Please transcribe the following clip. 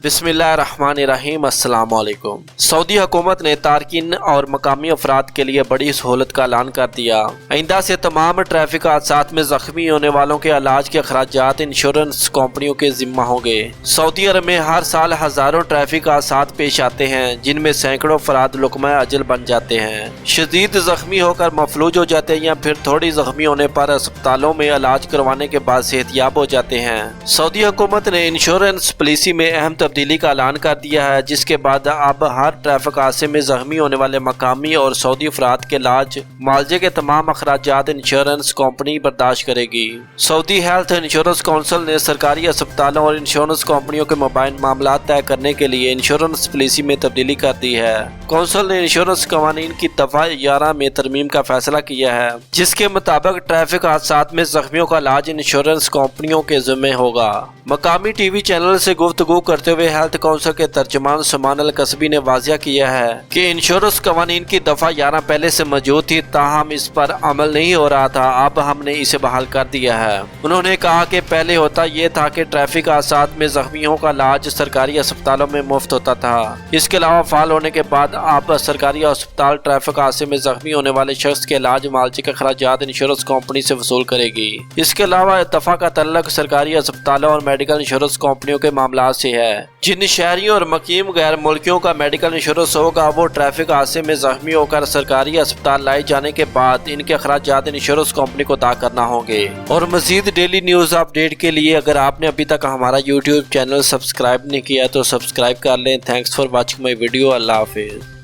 बिस्मिल्लाहिर्रहमानिर्रहीम। अस्सलाम वालेकुम। सऊदी हुकूमत ने तारकीन और मकामी अफराद के लिए बड़ी सहूलत का ऐलान कर दिया। आइंदा से तमाम ट्रैफिक हादसात में जख्मी होने वालों के इलाज के अखराजात इंश्योरेंस कंपनियों के जिम्मा होंगे। सऊदी अरब में हर साल हजारों ट्रैफिक हादसात पेश आते हैं, जिनमें सैकड़ों अफराद लुकमा अजल बन जाते हैं, शदीद जख्मी होकर मफलूज हो जाते हैं या फिर थोड़ी जख्मी होने पर अस्पतालों में इलाज करवाने के बाद सेहतयाब हो जाते हैं। सऊदी हुकूमत ने इंश्योरेंस पॉलिसी में अहम तब्दीली का ऐलान कर दिया है, जिसके बाद अब हर ट्रैफिक हादसे में जख्मी होने वाले मकामी और सऊदी अफराद के इलाज मुआवजे के तमाम अखराजात इंश्योरेंस कंपनी बर्दाश्त करेगी। सऊदी हेल्थ इंश्योरेंस काउंसिल ने सरकारी अस्पतालों और इंश्योरेंस कंपनियों के मोबाइल मामला तय करने के लिए इंश्योरेंस पॉलिसी में तब्दीली कर दी है। काउंसिल ने इंश्योरेंस कवानीन की दफा 11 में तरमीम का फैसला किया है, जिसके मुताबिक ट्रैफिक हादसात में जख्मियों का इलाज इंश्योरेंस कंपनियों के जिम्मे होगा। मकामी टीवी चैनल से गुफ्तगू करते हुए हेल्थ काउंसिल के तर्जमान सुमान अल कसबी ने वाजिया किया है कि इंश्योरेंस कवानीन की दफा 11 पहले से मौजूद थी, ताहम इस पर अमल नहीं हो रहा था। अब हमने इसे बहाल कर दिया है। उन्होंने कहा कि पहले होता यह था कि ट्रैफिक हादसात में जख्मियों का इलाज सरकारी अस्पतालों में मुफ्त होता था। इसके अलावा फाल होने के बाद अब सरकारी अस्पताल ट्रैफिक हादसे में जख्मी होने वाले शख्स के इलाज मुआवजे के अखराजात इंश्योरेंस कंपनी से वसूल करेगी। इसके अलावा दफा का तल्लक सरकारी अस्पतालों और मेडिकल इंश्योरेंस कंपनियों के मामला से है। जिन शहरियों और मकीम गैर मुल्कियों का मेडिकल इंश्योरेंस होगा, वो ट्रैफिक हादसे में जख्मी होकर सरकारी अस्पताल लाए जाने के बाद इनके अखराजात इंश्योरेंस कंपनी को अदा करना होंगे। और मजीद डेली न्यूज अपडेट के लिए अगर आपने अभी तक हमारा यूट्यूब चैनल सब्सक्राइब नहीं किया तो सब्सक्राइब कर लें। Thanks for watching my video. Allah Hafiz.